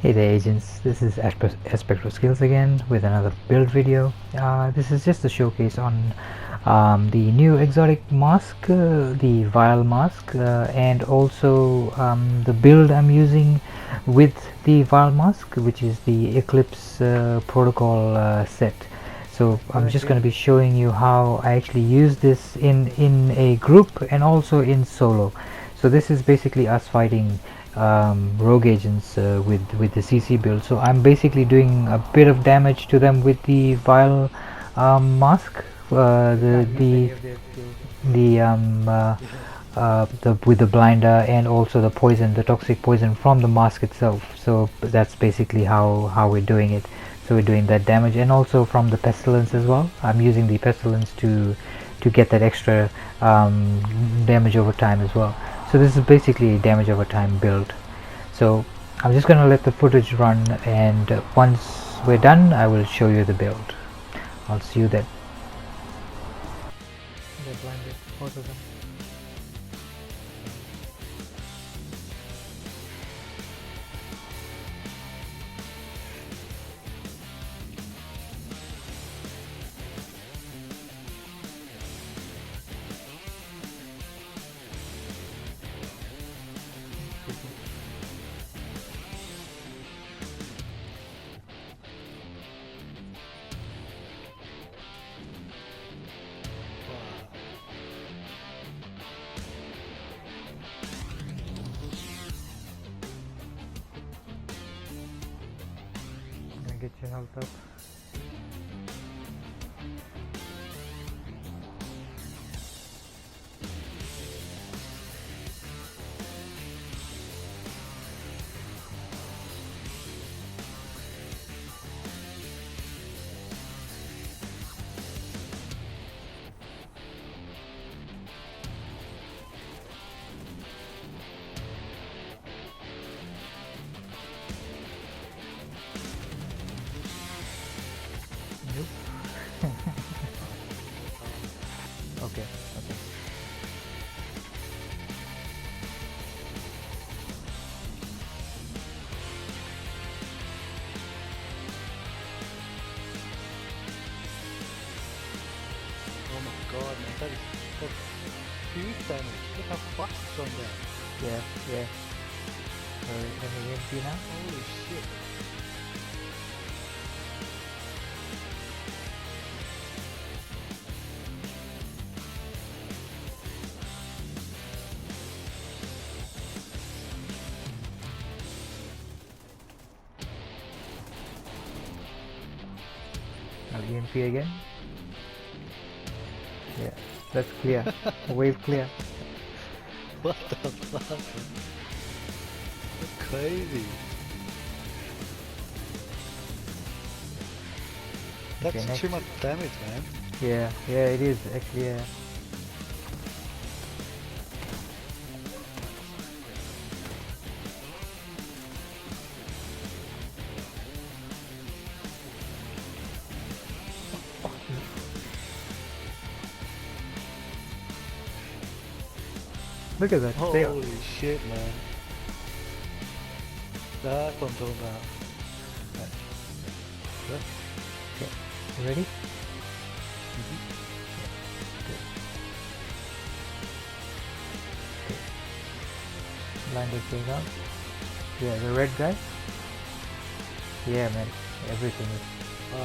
Hey there agents, this is Aspecto Skills again with another build video. This is just a showcase on the new exotic mask, the vial mask, and also the build I'm using with the vial mask, which is the Eclipse Protocol set. So I'm just going to be showing you how I actually use this in a group and also in solo. So this is basically us fighting rogue agents with the CC build. So I'm basically doing a bit of damage to them with the vial mask, with the blinder, and also the poison, the toxic poison from the mask itself. So that's basically how we're doing it. So we're doing that damage, and also from the pestilence as well. I'm using the pestilence to get that extra damage over time as well. So this is basically a damage over time build. So I'm just gonna let the footage run, and once we're done I will show you the build. I'll see you then. They're blinded, both of them. Gonna get your health up. Nope. Okay. Oh my god, man, that's huge damage. Look how fast it's on there. Yeah. So let me get you now. Holy shit. Now EMP again. Yeah, that's clear. Wave clear. What the fuck, man? That's crazy. That's Okay, next. too much damage, man. Yeah, it is actually. Yeah. Look at that. Holy shit, man. That's what I'm talking about. Okay, you ready? Line is going out. Yeah, the red guy. Yeah, man, everything is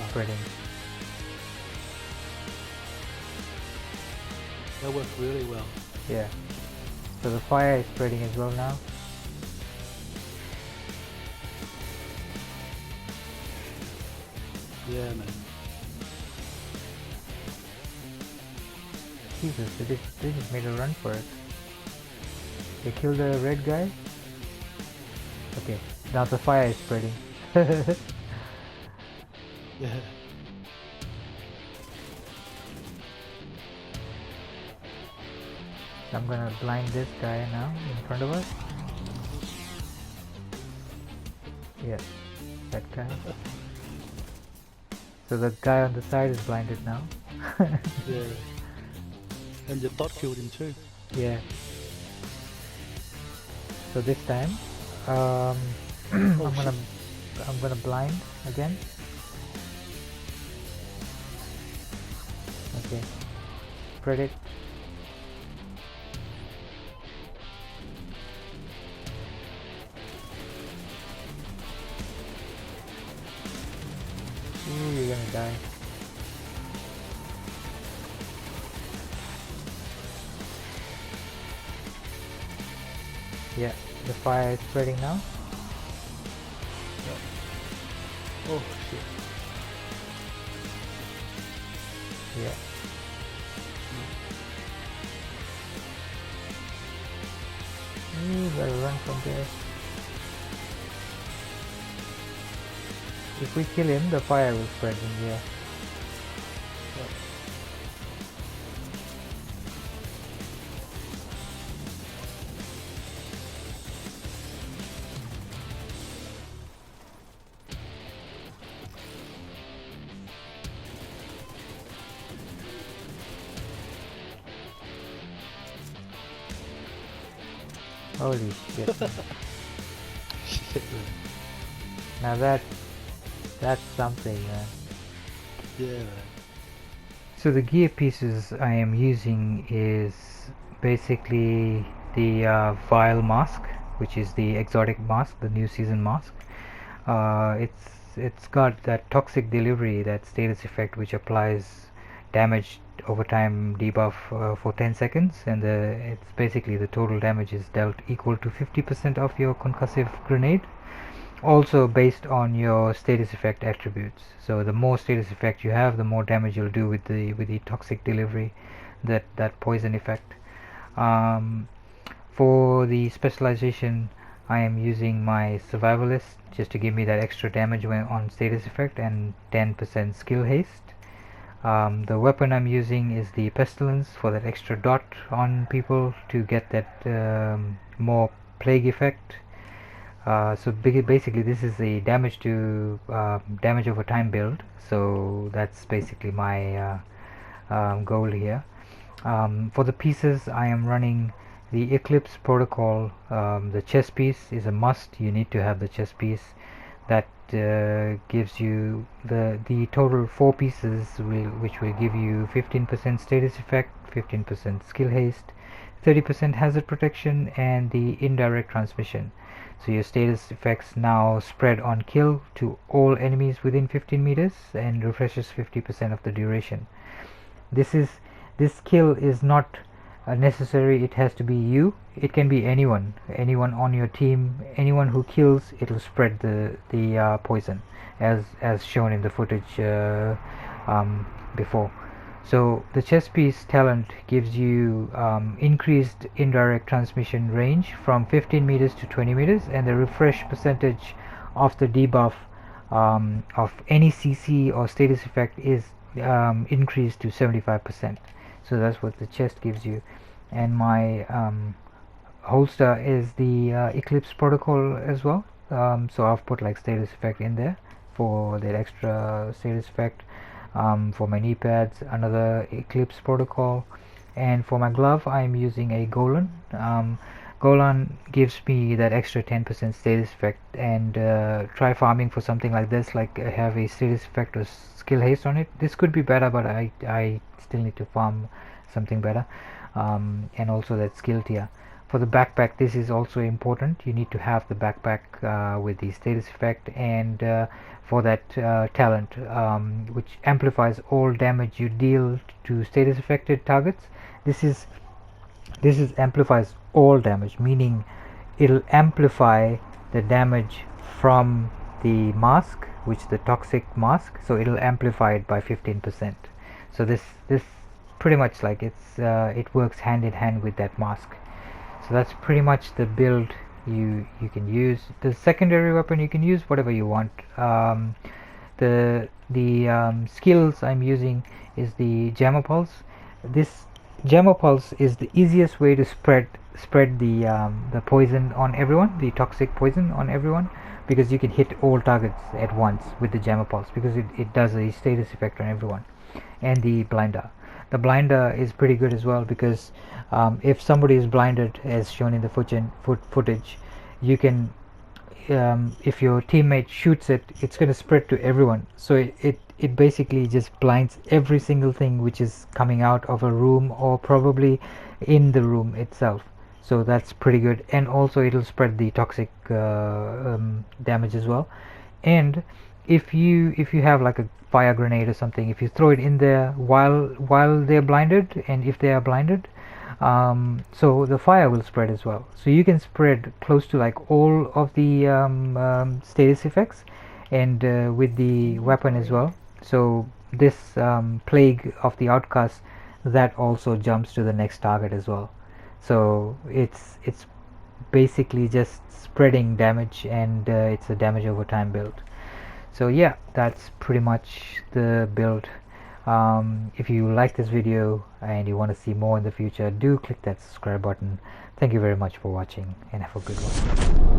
spreading. That worked really well. Yeah. So the fire is spreading as well now. Yeah, man. Jesus, they just made a run for it. They killed the red guy. Okay, now the fire is spreading. Yeah. I'm gonna blind this guy now in front of us. Yes, that guy. So the guy on the side is blinded now. Yeah. And your bot killed him too. Yeah. So this time, I'm gonna I'm gonna blind again. Okay, spread it. Ooh, you're gonna die. Yeah, the fire is spreading now. Oh shit. Yeah. You better run from there. If we kill him, the fire will spread in here. Holy shit. Shit, man. Now that's something, man. Yeah, man. So the gear pieces I am using is basically the vial mask, which is the exotic mask, the new season mask. It's got that toxic delivery, that status effect, which applies damage over time debuff for 10 seconds, and it's basically the total damage is dealt equal to 50% of your concussive grenade, also based on your status effect attributes. So the more status effect you have, the more damage you'll do with the toxic delivery, that poison effect. For the specialization, I am using my survivalist just to give me that extra damage when on status effect and 10% skill haste. The weapon I'm using is the pestilence for that extra dot on people to get that more plague effect. So basically this is a damage to damage over time build, so that's basically my goal here. For the pieces, I am running the Eclipse Protocol. The chest piece is a must. You need to have the chest piece. That gives you the total 4 pieces, which will give you 15% status effect, 15% skill haste, 30% hazard protection, and the indirect transmission. So your status effects now spread on kill to all enemies within 15 meters and refreshes 50% of the duration. This skill is not necessary. It has to be you. It can be anyone on your team. Anyone who kills, it will spread the poison, as shown in the footage before. So the chest piece talent gives you increased indirect transmission range from 15 meters to 20 meters, and the refresh percentage of the debuff of any CC or status effect is increased to 75%. So that's what the chest gives you. And my holster is the Eclipse Protocol as well. So I've put like status effect in there for that extra status effect. For my knee pads, another Eclipse Protocol, and for my glove I'm using a Golan. Golan gives me that extra 10% status effect, and try farming for something like this, like have a status effect or skill haste on it. This could be better, but I still need to farm something better, and also that skill tier. For the backpack, this is also important. You need to have the backpack with the status effect, and for that talent, which amplifies all damage you deal to status affected targets. This is amplifies all damage, meaning it'll amplify the damage from the mask, which the toxic mask, so it'll amplify it by 15%. So this pretty much like it works hand in hand with that mask. So that's pretty much the build you can use. The secondary weapon, you can use whatever you want. The skills I'm using is the Jammer Pulse. This Jammer Pulse is the easiest way to spread the poison on everyone, the toxic poison on everyone, because you can hit all targets at once with the Jammer Pulse, because it does a status effect on everyone. And the blinder. The blinder is pretty good as well, because if somebody is blinded, as shown in the footage, you can if your teammate shoots it, it's going to spread to everyone. So it basically just blinds every single thing which is coming out of a room or probably in the room itself. So that's pretty good, and also it'll spread the toxic damage as well. And if you have like a fire grenade or something, if you throw it in there while they're blinded, and if they are blinded, so the fire will spread as well. So you can spread close to like all of the status effects, and with the weapon as well. So this plague of the outcast, that also jumps to the next target as well. So it's basically just spreading damage, and it's a damage over time build. So yeah, that's pretty much the build. If you like this video and you want to see more in the future, do click that subscribe button. Thank you very much for watching, and have a good one.